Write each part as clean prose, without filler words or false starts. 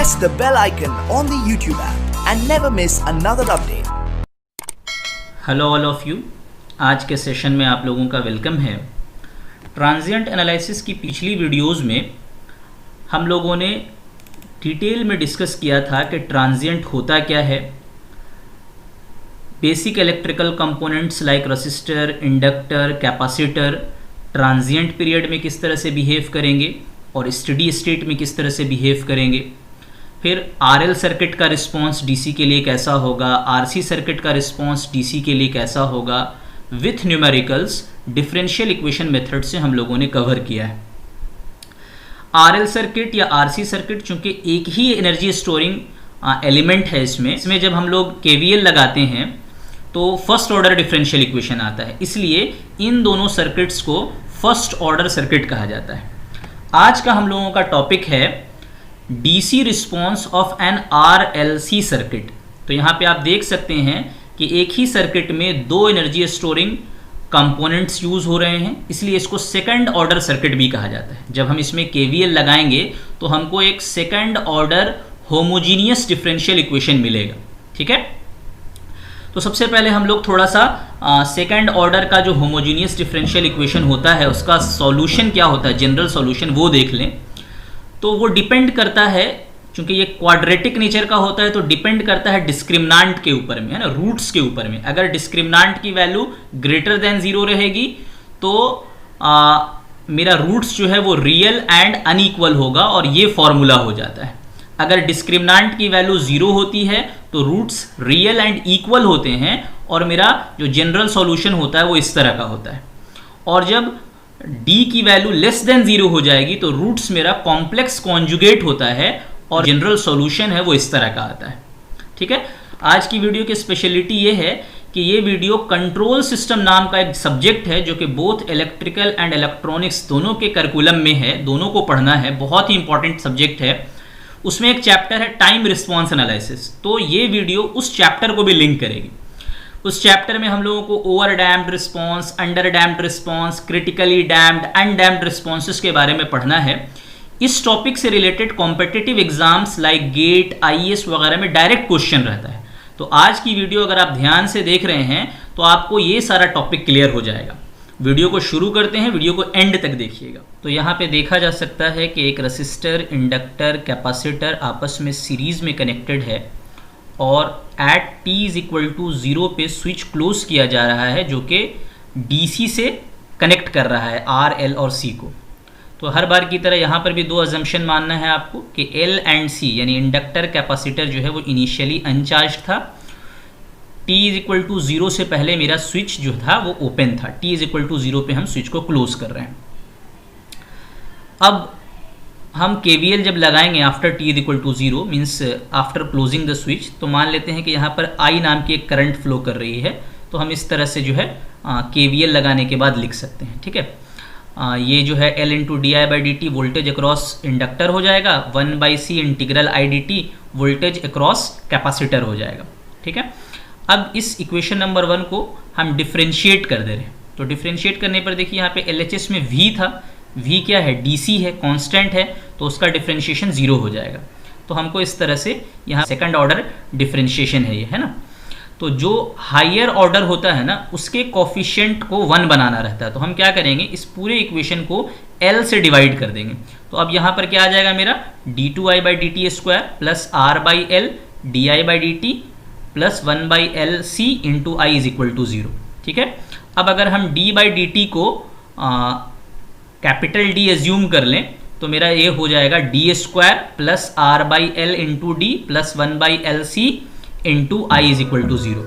press the bell icon on the YouTube app and never miss another update. Hello all of you, आज के session में आप लोगों का वेलकम है। ट्रांजिएंट एनालिसिस की पिछली वीडियोस में हम लोगों ने डिटेल में डिस्कस किया था कि ट्रांजिएंट होता क्या है, basic electrical components like resistor, inductor, capacitor transient period में किस तरह से बिहेव करेंगे और स्टडी स्टेट में किस तरह से बिहेव करेंगे। फिर आरएल सर्किट का रिस्पांस डीसी के लिए कैसा होगा, आरसी सर्किट का रिस्पांस डीसी के लिए कैसा होगा, with numericals differential equation method से हम लोगों ने कवर किया है। आरएल सर्किट या आरसी सर्किट चूंकि एक ही एनर्जी स्टोरिंग एलिमेंट है, इसमें जब हम लोग केवीएल लगाते हैं तो फर्स्ट ऑर्डर डिफरेंशियल इक्वेशन आता है, इसलिए इन दोनों सर्किट्स को फर्स्ट ऑर्डर सर्किट कहा जाता है। आज का हम लोगों का टॉपिक है DC response of an RLC circuit. तो यहाँ पे आप देख सकते हैं कि एक ही सर्किट में दो एनर्जी स्टोरिंग कंपोनेंट्स यूज हो रहे हैं, इसलिए इसको सेकंड ऑर्डर सर्किट भी कहा जाता है। जब हम इसमें केवीएल लगाएंगे तो हमको एक second order homogeneous differential equation मिलेगा। ठीक है, तो सबसे पहले हम लोग थोड़ा सा सेकंड ऑर्डर का जो होमोजीनियस डिफरेंशियल इक्वेशन होता है उसका सॉल्यूशन क्या होता है, जनरल सॉल्यूशन वो देख लें। तो वो डिपेंड करता है, क्योंकि ये क्वाड्रेटिक नेचर का होता है तो डिपेंड करता है डिस्क्रिमिनांट के ऊपर में, है ना, रूट्स के ऊपर में। अगर डिस्क्रिमिनांट की वैल्यू ग्रेटर देन 0 रहेगी तो मेरा रूट्स जो है वो रियल एंड अनइक्वल होगा और ये फॉर्मूला हो जाता है। अगर डिस्क्रिमिनांट की वैल्यू 0 होती है तो रूट्स रियल एंड इक्वल होते हैं और मेरा जो जनरल सॉल्यूशन होता है वो इस तरह का होता है। और जब d की वैल्यू लेस देन 0 हो जाएगी तो रूट्स मेरा कॉम्प्लेक्स कॉन्जुगेट होता है और जनरल सॉल्यूशन है वो इस तरह का आता है। ठीक है, आज की वीडियो की स्पेशलिटी ये है कि ये वीडियो कंट्रोल सिस्टम नाम का एक सब्जेक्ट है जो कि बोथ इलेक्ट्रिकल एंड इलेक्ट्रॉनिक्स दोनों के करिकुलम में है, दोनों को पढ़ना है, बहुत ही इंपॉर्टेंट सब्जेक्ट है। उसमें एक चैप्टर है टाइम रिस्पांस एनालिसिस, तो ये वीडियो उस चैप्टर को भी लिंक करेगी। उस चैप्टर में हम लोगों को over damped response, under damped response, critically damped, undamped responses के बारे में पढ़ना है। इस टॉपिक से related competitive exams like GATE, IAS वगैरह में डायरेक्ट क्वेश्चन रहता है। तो आज की वीडियो अगर आप ध्यान से देख रहे हैं तो आपको ये सारा टॉपिक क्लियर हो जाएगा। वीडियो को शुरू करते हैं, वीडियो को एंड तक देखिएगा। तो यहाँ पे देखा जा सकता है कि एक रेसिस्टर, इंडक्टर, कैपेसिटर आपस में सीरीज में कनेक्टेड है और एट t = 0 पे स्विच क्लोज किया जा रहा है जो कि DC से कनेक्ट कर रहा है R, L और C को। तो हर बार की तरह यहाँ पर भी दो अजम्पशन मानना है आपको कि L एंड C यानी इंडक्टर, कैपेसिटर जो है वो इनिशियली अनचार्ज था। t = 0 से पहले मेरा स्विच जो था वो ओपन था, t = 0 पे हम स्विच को क्लोज कर रहे हैं। अब हम KVL जब लगाएंगे after t = 0 means after closing the switch, तो मान लेते हैं कि यहाँ पर I नाम की एक करंट फ्लो कर रही है, तो हम इस तरह से जो है KVL लगाने के बाद लिख सकते हैं। ठीक है, ये जो है L × di/dt voltage across inductor हो जाएगा, 1/c integral I dt voltage across capacitor हो जाएगा। ठीक है, अब इस इक्वेशन नंबर 1 को हम डिफ्रेंशिएट कर दे रहे हैं। तो डिफ्रेंशिएट करने पर देखिए यहाँ पे LHS में V था, V क्या है, DC है, कांस्टेंट है, तो उसका डिफ्रेंशिएशन 0 हो जाएगा। तो हमको इस तरह से यहाँ सेकंड ऑर्डर डिफ्रेंशिएशन है ये, है ना। तो जो हायर ऑर्डर होता है ना उसके कोफिशिएंट को 1 बनाना रहता है, तो हम क्या करेंगे, इस पूरे इक्वेशन को L से डिवाइड कर देंगे। तो अब यहाँ पर क्या आ जाएगा मेरा d2i/dt² plus r/L di/dt plus 1/LC × I = 0। ठीक है, अब अगर हम d/dt को कैपिटल D एज्यूम कर लें तो मेरा ये हो जाएगा d² plus r/L × d plus 1/LC × I = 0।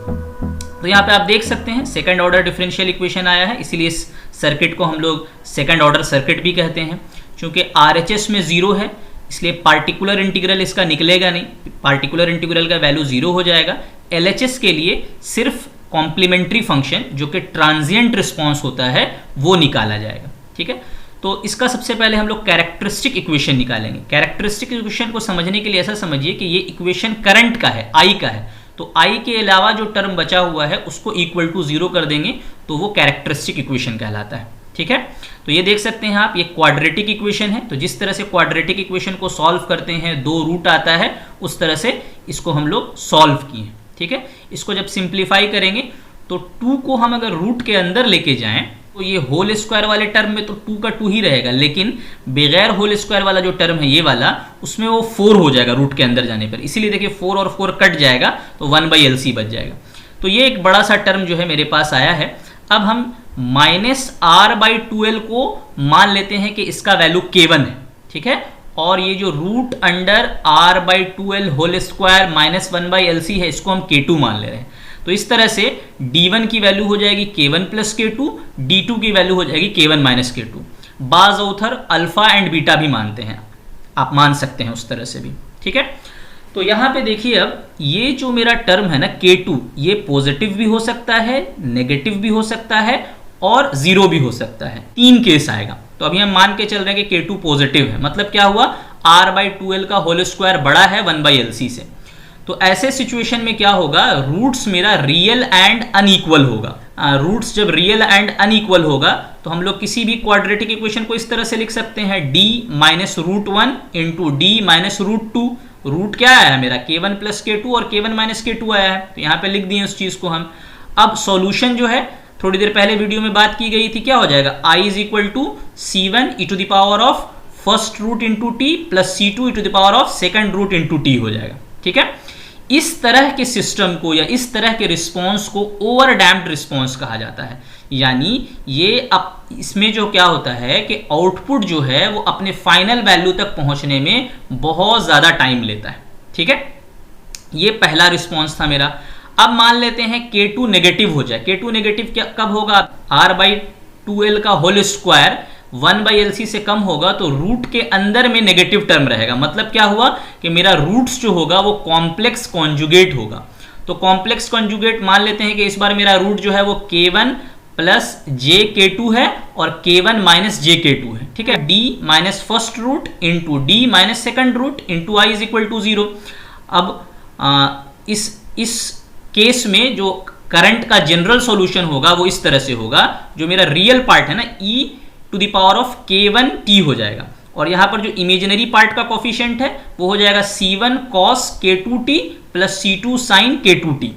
तो यहाँ पे आप देख सकते हैं सेकंड ऑर्डर डिफरेंशियल इक्वेशन आया है, इसीलिए इस सर्किट को हम लोग सेकंड ऑर्डर सर्किट भी कहते हैं। चूंकि RHS में 0 है इसलिए पार्टिकुलर इंटीग्रल इसका निकलेगा नहीं, पार्टिकुलर इंटीग्रल का वैल्यू 0 हो जाएगा। LHS के लिए सिर्फ कॉम्प्लीमेंट्री फंक्शन जो कि ट्रांजिएंट रिस्पांस होता है वो निकाला जाएगा। ठीक है, तो इसका सबसे पहले हम लोग कैरेक्टरिस्टिक इक्वेशन निकालेंगे। कैरेक्टरिस्टिक इक्वेशन को समझने के लिए ऐसा समझिए कि ये इक्वेशन करंट का है, I का है, तो I के अलावा जो टर्म बचा हुआ है उसको = 0 कर देंगे तो वो कैरेक्टरिस्टिक इक्वेशन कहलाता है। ठीक है, तो ये देख सकते हैं आप, ये क्वाड्रेटिक इक्वेशन है। तो जिस तरह से क्वाड्रेटिक इक्वेशन को सॉल्व करते हैं, 2 रूट आता है, उस तरह से इसको हम लोग सॉल्व किए। ठीक है, इसको जब सिंप्लीफाई करेंगे तो 2 को हम अगर रूट के अंदर लेके जाएं तो ये होल स्क्वायर वाले टर्म में तो 2 का 2 ही रहेगा, लेकिन बगैर होल स्क्वायर वाला जो टर्म है ये वाला, उसमें वो 4 हो जाएगा रूट के अंदर जाने पर। इसीलिए देखिए 4 और 4 कट जाएगा तो 1/LC बच जाएगा। तो ये एक बड़ा सा टर्म जो है मेरे पास आया है। अब हम -r/2l को मान लेते हैं कि इसका वैल्यू k1 है। ठीक है, और ये जो root under r/2l whole square -1/LC है, इसको हम k2 मान ले रहे हैं। तो इस तरह से d1 की वैल्यू हो जाएगी k1 प्लस k2, d2 की वैल्यू हो जाएगी k1 माइनस k2। बाज ऑथर अल्फा एंड बीटा भी मानते हैं, आप मान सकते हैं उस तरह से भी। ठीक है, तो यहाँ पे देखिए, अब ये जो मेरा टर्म है ना k2, ये पॉजिटिव भी हो सकता है, नेगेटिव भी हो सकता है और 0 भी हो सकता है। 3 केस आएगा। तो अभी हम मान के चल रहे हैं कि k2 पॉजिटिव है, मतलब क्या हुआ, r/2l का होल स्क्वायर बड़ा है 1/LC से। तो ऐसे सिचुएशन में क्या होगा, रूट्स मेरा रियल एंड अनइक्वल होगा। रूट्स जब रियल एंड अनइक्वल होगा तो हम लोग किसी भी क्वाड्रेटिक इक्वेशन को इस तरह से लिख सकते हैं, d - √1 इंटू d - √2। रूट क्या आया है मेरा, k1 प्लस k2 और k1 माइनस k2 आया है, तो यहाँ पे लिख दिए उस चीज को हम। अब सॉल्यूशन जो है, थोड़ी देर पहले वीडियो में बात की गई थी, क्या हो जाएगा, I = c1 e⁻⁴ first root into t plus c2 e⁻⁴ second root into t हो जाएगा। ठीक है, इस तरह के सिस्टम को या इस तरह के रिस्पॉन्स को ओवर डैम्प्ड रिस्पॉन्स कहा जाता है। यानी ये अब इसमें जो क्या होता है कि आउटपुट जो है वो अपने फाइनल वैल्यू तक पहुंचने में बहुत ज़्यादा टाइम लेता है। ठीक है, ये पहला रिस्पॉन्स था मेरा। अब मान लेते हैं k2 नेगेटिव हो जाए। k2 नेगेटिव क्या कब होगा, r/2l का होल स्क्वायर 1/LC से कम होगा तो रूट के अंदर में नेगेटिव टर्म रहेगा। मतलब क्या हुआ कि मेरा रूट्स जो होगा वो कॉम्प्लेक्स कॉन्जुगेट होगा। तो कॉम्प्लेक्स कॉन्जुगेट मान लेते हैं कि इस बार मेरा रूट जो है वो k1 प्लस jk2 है और k1 माइनस jk2 है। ठीक है, d minus first root into d minus second root into I = 0। अब इस केस में जो करंट का जनरल सॉल्यूशन होगा वो इस तरह से होगा, जो मेरा रियल पार्ट है ना, e⁻k1t हो जाएगा, और यहाँ पर जो इमेजिनरी पार्ट का कोफिशिएंट है वो हो जाएगा c1 cos k2t plus c2 sin k2t।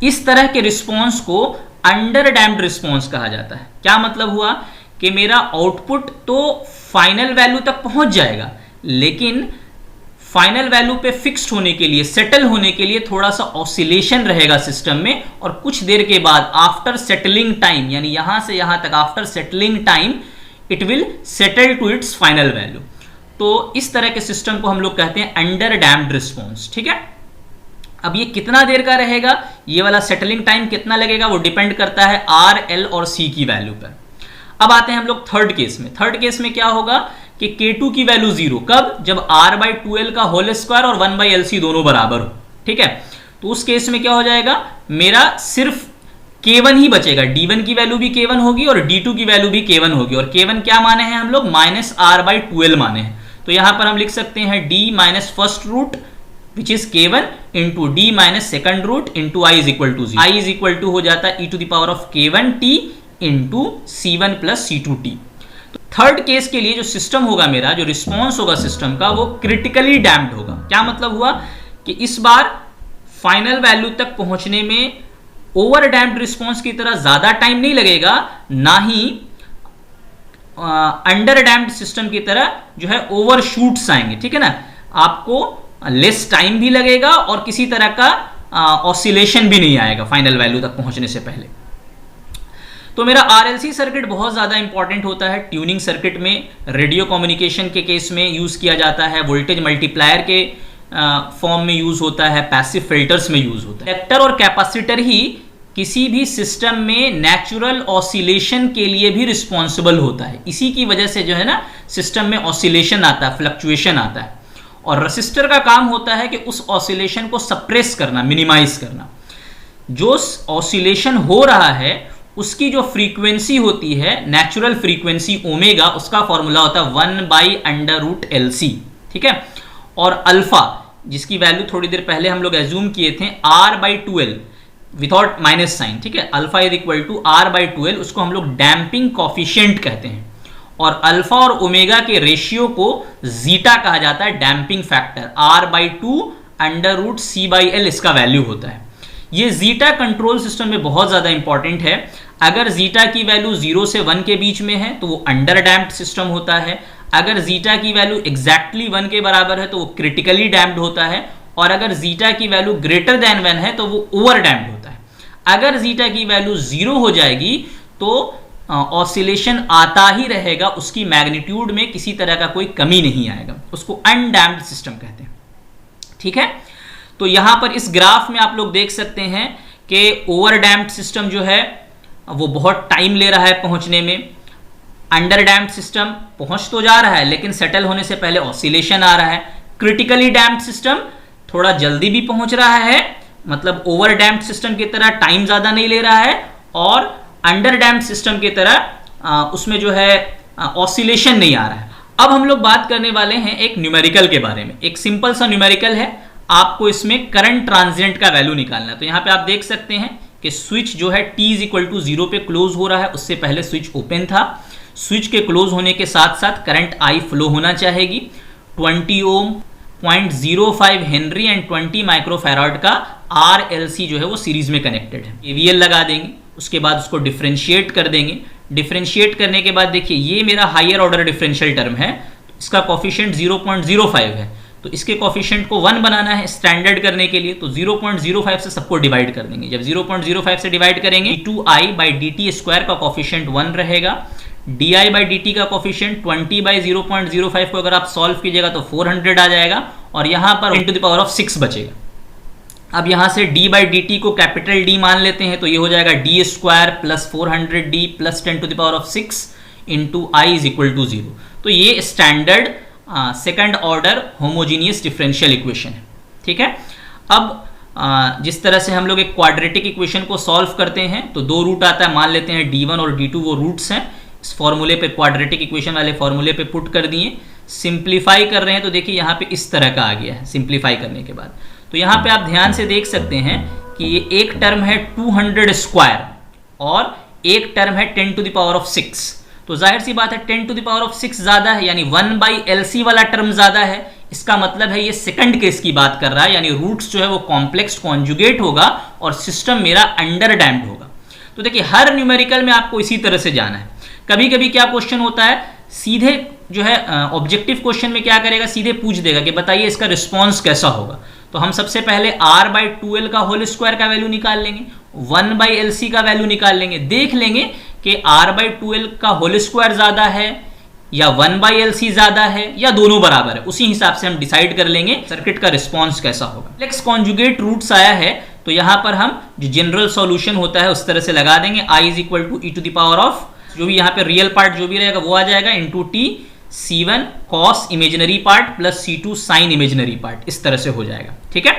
इस तरह के रिस्पॉन्स को अंडर डैम्प्ड रिस्पॉन्स कहा जाता है। क्या मतलब हुआ कि मेरा आउटपुट तो फाइनल वैल्यू तक पहुंच जाएगा, लेकिन फाइनल वैल्यू पे फिक्स्ड होने के लिए, सेटल होने के लिए थोड़ा सा ऑसिलेशन रहेगा सिस्टम में, और कुछ देर के बाद आफ्टर सेटलिंग टाइम, यानी यहां से यहां तक after settling time it will settle to its final value. तो इस तरह के सिस्टम को हम लोग कहते हैं अंडर डैम्प्ड रिस्पॉन्स। ठीक है, अब ये कितना देर का रहेगा, ये वाला सेटलिंग टाइम कितना लगेगा, वो डिपेंड करता है R, L और C की वैल्यू पर। अब आते हैं हम लोग थर्ड केस में। थर्ड केस में क्या होगा कि k2 की वैल्यू 0, कब, जब r/2l का होल स्क्वायर और 1/LC दोनों बराबर हो। ठीक है, तो उस केस में क्या हो जाएगा, मेरा सिर्फ k1 ही बचेगा। d1 की वैल्यू भी k1 होगी और d2 की वैल्यू भी k1 होगी, और k1 क्या माने हैं हम लोग, -r/2l माने हैं। तो यहां पर हम लिख सकते हैं d minus first root which is k1 into d minus second root into I = 0। I = हो जाता है e⁻k1t into c1 plus c2t। तो थर्ड केस के लिए जो सिस्टम होगा मेरा, जो रिस्पॉन्स होगा सिस्टम का, वो क्रिटिकली डैम्प्ड होगा। क्या मतलब हुआ कि इस बार फाइनल वैल्यू तक पहुंचने में ओवर डैम्प्ड रिस्पॉन्स की तरह ज्यादा टाइम नहीं लगेगा, ना ही अंडर डैम्प्ड सिस्टम की तरह जो है ओवर शूट्स आएंगे। ठीक है ना, आपको लेस टाइम भी लगेगा और किसी तरह का ऑसिलेशन भी नहीं आएगा फाइनल वैल्यू तक पहुंचने से पहले। तो मेरा RLC सर्किट बहुत ज़्यादा इंपॉर्टेंट होता है। ट्यूनिंग सर्किट में, रेडियो कम्युनिकेशन के केस में यूज़ किया जाता है, वोल्टेज मल्टीप्लायर के फॉर्म में यूज़ होता है, पैसिव फिल्टर्स में यूज़ होता है। इंडक्टर और कैपेसिटर ही किसी भी सिस्टम में नेचुरल ऑसिलेशन के लिए भी रिस्पॉन्सिबल होता है। इसी की वजह से जो है ना सिस्टम में ऑसिलेशन आता है, फ्लक्चुएशन आता है, और रेसिस्टर का काम होता है कि उस ऑसिलेशन को सप्रेस करना, मिनिमाइज करना। जो ऑसिलेशन हो रहा है उसकी जो फ्रीक्वेंसी होती है, नेचुरल फ्रीक्वेंसी ओमेगा, उसका फॉर्मूला होता है 1/√LC। ठीक है, और अल्फा जिसकी वैल्यू थोड़ी देर पहले हम लोग एज्यूम किए थे R/2L, विदाउट माइनस साइन, ठीक है। Alpha is equal to R by 2l, उसको हम लोग डैम्पिंग कॉफिशिएंट कहते हैं, और अल्फा और ओमेगा के रेशियो को जीटा कहा जाता है, damping factor. R by 2 under root C by L इसका वैल्यू होता है। ये जीटा कंट्रोल सिस्टम में बहुत ज्यादा इंपॉर्टेंट है। अगर जीटा की वैल्यू 0 से 1 के बीच में है तो वो अंडर डैम्प्ड सिस्टम होता है, अगर जीटा की वैल्यू एग्जैक्टली 1 के बराबर है तो वो क्रिटिकली डैम्प्ड होता है, और अगर जीटा की वैल्यू ग्रेटर देन 1 है तो वो ओवर डैम्प्ड होता है। अगर जीटा की वैल्यू 0 हो जाएगी तो ऑसिलेशन आता ही रहेगा, उसकी मैग्नीट्यूड में किसी तरह का कोई कमी नहीं आएगा, उसको अनडैम्प्ड सिस्टम कहते हैं, ठीक है। तो यहां पर इस ग्राफ में आप लोग देख सकते हैं कि ओवर डैम्प्ड सिस्टम जो है वो बहुत टाइम ले रहा है पहुंचने में, अंडर डैम्प्ड सिस्टम पहुंच तो जा रहा है लेकिन सेटल होने से पहले ऑसिलेशन आ रहा है, क्रिटिकली डैम्प्ड सिस्टम थोड़ा जल्दी भी पहुंच रहा है, मतलब ओवर डैम्प्ड सिस्टम की तरह टाइम ज्यादा नहीं ले रहा है, और अंडर डैम्प्ड सिस्टम की तरह उसमें जो है ऑसिलेशन नहीं आ रहा है। अब हम लोग बात करने वाले हैं एक न्यूमेरिकल के बारे में। एक सिंपल सा न्यूमेरिकल है, आपको इसमें करंट ट्रांजिएंट का वैल्यू निकालना है। तो यहाँ पे आप देख सकते हैं कि स्विच जो है t इज इक्वल टू 0 पे क्लोज हो रहा है, उससे पहले स्विच ओपन था। स्विच के क्लोज होने के साथ साथ करंट I फ्लो होना चाहेगी। 20 ओम, 0.05 हेनरी एंड 20 माइक्रोफैराड का RLC जो है वो सीरीज में कनेक्टेड है। KVL लगा देंगे, उसके बाद उसको डिफरेंशिएट कर देंगे। डिफरेंशिएट करने के बाद देखिए ये मेरा हायर ऑर्डर डिफरेंशियल टर्म है, इसका कोफिशिएंट 0.05 है, तो इसके कोफिशिएंट को 1 बनाना है स्टैंडर्ड करने के लिए, तो 0.05 से सबको डिवाइड कर देंगे। जब 0.05 से डिवाइड करेंगे d2i बाई dt स्क्वायर का कोफिशिएंट 1 रहेगा, D I by D T का कोफिशिएंट 20 बाई 0.05 को अगर आप सॉल्व कीजिएगा तो 400 आ जाएगा, और यहाँ पर 10 टू द पावर ऑफ 6 बचेगा। अब यहाँ से d बाई डी टी को कैपिटल D मान लेते हैं, तो ये हो जाएगा d square plus 400d plus 10 to the power of 6 into I is equal to 0। तो ये standard second order homogeneous differential equation है, ठीक है। अब जिस तरह से हम लोग एक क्वाड्रेटिक इक्वेशन को सॉल्व करते हैं तो 2 रूट आता है, मान लेते हैं d1 और d2 वो रूट्स हैं। इस फॉर्मूले पे, क्वाड्रेटिक इक्वेशन वाले फॉर्मूले पे पुट कर दिए। सिंप्लीफाई कर रहे हैं तो देखिए यहाँ पे इस तरह का आ गया है सिंप्लीफाई करने के बाद। तो यहाँ पे आप ध्यान से देख सकते हैं कि ये एक टर्म है 200 स्क्वायर और एक टर्म है 10 टू द पावर ऑफ 6। तो जाहिर सी बात है 10 टू द पावर ऑफ 6 ज्यादा है, यानी 1 बाई LC वाला टर्म ज्यादा है। इसका मतलब है ये सेकंड केस की बात कर रहा है, यानी रूट्स जो है वो कॉम्प्लेक्स कॉन्जुगेट होगा और सिस्टम मेरा अंडर डैम्प्ड होगा। तो देखिए हर न्यूमेरिकल में आपको इसी तरह से जाना है। कभी कभी क्या क्वेश्चन होता है, सीधे जो है ऑब्जेक्टिव क्वेश्चन में क्या करेगा, सीधे पूछ देगा कि बताइए इसका रिस्पॉन्स कैसा होगा। तो हम सबसे पहले r बाई 2l का होल स्क्वायर का वैल्यू निकाल लेंगे, 1 बाई LC का वैल्यू निकाल लेंगे, देख लेंगे कि r बाई 2l का होल स्क्वायर ज्यादा है या 1 बाई LC ज्यादा है या दोनों बराबर है। उसी हिसाब से हम डिसाइड कर लेंगे सर्किट का रिस्पॉन्स कैसा होगा। कॉम्प्लेक्स कॉन्जुगेट रूट्स आया है तो यहाँ पर हम जो जनरल सॉल्यूशन होता है उस तरह से लगा देंगे। i is equal to e to the power of, जो भी यहाँ पे रियल पार्ट जो भी रहेगा वो आ जाएगा, into t C1 cos imaginary part plus C2 sine imaginary part, इस तरह से हो जाएगा, ठीक है।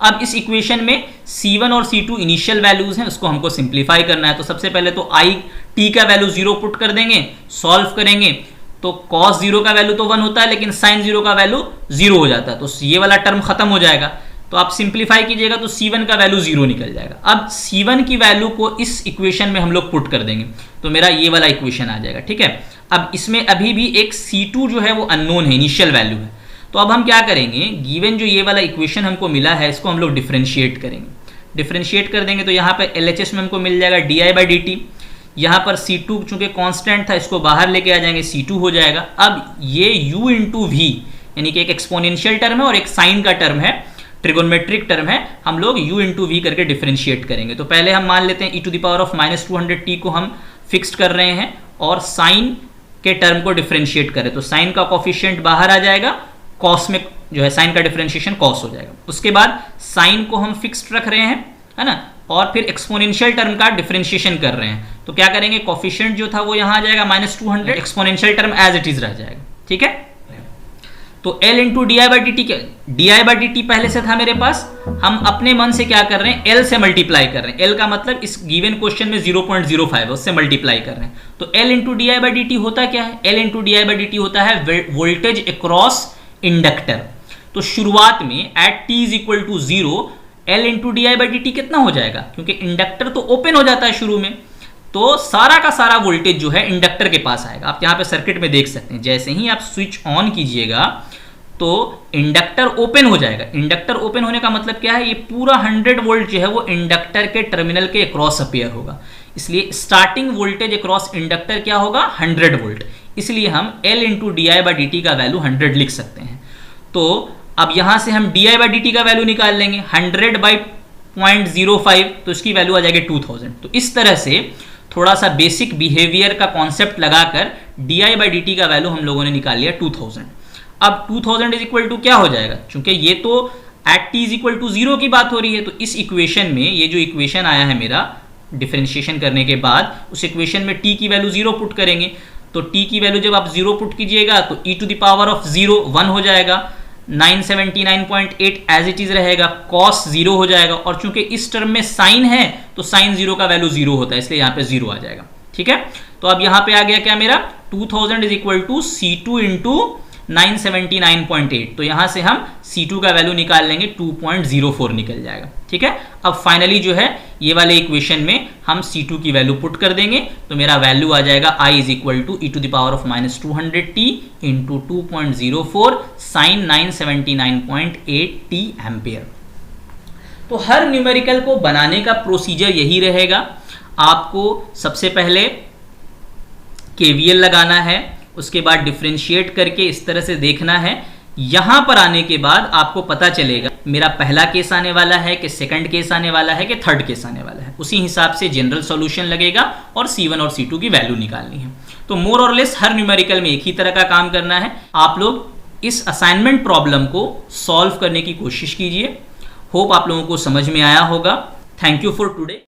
अब इस इक्वेशन में C1 और C2 इनिशियल वैल्यूज हैं, उसको हमको सिंप्लीफाई करना है। तो सबसे पहले तो t का वैल्यू 0 पुट कर देंगे, सॉल्व करेंगे तो cos 0 का वैल्यू तो 1 होता है लेकिन sin 0 का वैल्यू 0 हो जाता है, तो ये वाला टर्म खत्म हो जाएगा। तो आप सिंप्लीफाई कीजिएगा तो C1 का वैल्यू 0 निकल जाएगा। अब C1 की वैल्यू को इस इक्वेशन में हम लोग पुट कर देंगे तो मेरा ये वाला इक्वेशन आ जाएगा, ठीक है। अब इसमें अभी भी एक C2 जो है वो अननोन है, इनिशियल वैल्यू है। तो अब हम क्या करेंगे, गिवन जो ये वाला इक्वेशन हमको मिला है इसको हम लोग डिफरेंशिएट करेंगे। डिफरेंशिएट कर देंगे तो यहाँ पे LHS में हमको मिल जाएगा D I by D T. यहाँ पर C2 चूंकि कांस्टेंट था इसको बाहर लेके आ जाएंगे, C2 हो जाएगा। अब ये U इंटू वी यानी कि एक एक्सपोनेंशियल टर्म है और एक साइन का टर्म है, ट्रिगोनोमेट्रिक टर्म है, हम लोग u इंटू वी करके डिफरेंशिएट करेंगे। तो पहले हम मान लेते हैं e to the power of -200t को हम फिक्स्ड कर रहे हैं और साइन के टर्म को डिफरेंशिएट करें तो साइन का कोफिशिएंट बाहर आ जाएगा, कॉस में जो है साइन का डिफरेंशिएशन कॉस हो जाएगा। उसके बाद साइन को हम फिक्स्ड रख रहे हैं, है ना, और फिर एक्सपोनेंशियल टर्म का डिफरेंशिएशन कर रहे हैं। तो क्या करेंगे, कोफिशिएंट जो था वो यहाँ आ जाएगा -200, exponential term as it is रह जाएगा, ठीक है। तो L into D I by D T, D I by D T पहले से था मेरे पास, हम अपने मन से क्या कर रहे हैं, L से मल्टीप्लाई कर रहे हैं। L का मतलब इस गिवन क्वेश्चन में 0.05 है, उससे मल्टीप्लाई कर रहे हैं। तो L into D I by D T होता क्या है, L into D I by D T होता है वोल्टेज अक्रॉस इंडक्टर। तो शुरुआत में at t is equal to 0 L into D I by D T कितना हो जाएगा, क्योंकि इंडक्टर तो ओपन हो जाता है शुरू में, तो सारा का सारा वोल्टेज जो है इंडक्टर के पास आएगा। आप यहाँ पे सर्किट में देख सकते हैं, जैसे ही आप स्विच ऑन कीजिएगा तो इंडक्टर ओपन हो जाएगा। इंडक्टर ओपन होने का मतलब क्या है, ये पूरा 100 वोल्ट जो है वो इंडक्टर के टर्मिनल के अक्रॉस अपेयर होगा, इसलिए स्टार्टिंग वोल्टेज अक्रॉस इंडक्टर क्या होगा, 100 वोल्ट। इसलिए हम L into D I by D T का वैल्यू 100 लिख सकते हैं। तो अब यहां से हम D I by D T का वैल्यू निकाल लेंगे, 100 बाई 0.05, तो इसकी वैल्यू आ जाएगी 2000। तो इस तरह से थोड़ा सा बेसिक बिहेवियर का कॉन्सेप्ट लगाकर D I by D T का वैल्यू हम लोगों ने निकाल लिया 2000। अब 2000 इज इक्वल टू क्या हो जाएगा, क्योंकि ये तो at T is equal to 0 की बात हो रही है, तो इस इक्वेशन में ये जो इक्वेशन आया है मेरा डिफरेंशिएशन करने के बाद, उस इक्वेशन में t की वैल्यू 0 पुट करेंगे, तो t की वैल्यू जब आप 0 पुट कीजिएगा तो e to the power of 0 1 हो जाएगा, 979.8 एज इट इज रहेगा, cos 0 हो जाएगा, और चूंकि इस टर्म में साइन है तो साइन 0 का वैल्यू 0 होता है, इसलिए यहाँ पे 0 आ जाएगा। ठीक है, तो अब यहाँ पे आ गया क्या मेरा 2000 is equal to C2 into 979.8, तो यहां से हम C2 का वैल्यू निकाल लेंगे, 2.04 निकल जाएगा। ठीक है, अब फाइनली जो है ये वाले इक्वेशन में हम C2 की वैल्यू पुट कर देंगे, तो मेरा वैल्यू आ जाएगा I is equal to E to the power of -200t into 2.04 sine 979.8t ampere. तो हर न्यूमेरिकल को बनाने का प्रोसीजर यही रहेगा। आपको सबसे पहले KVL लगाना है, उसके बाद डिफरेंशिएट करके इस तरह से देखना है। यहां पर आने के बाद आपको पता चलेगा मेरा पहला केस आने वाला है कि सेकंड केस आने वाला है कि थर्ड केस आने वाला है, उसी हिसाब से जनरल सॉल्यूशन लगेगा और C1 और C2 की वैल्यू निकालनी है। तो मोर और लेस हर न्यूमेरिकल में एक ही तरह का काम करना है। आप लोग इस असाइनमेंट प्रॉब्लम को सॉल्व करने की कोशिश कीजिए। होप आप लोगों को समझ में आया होगा। Thank you for today.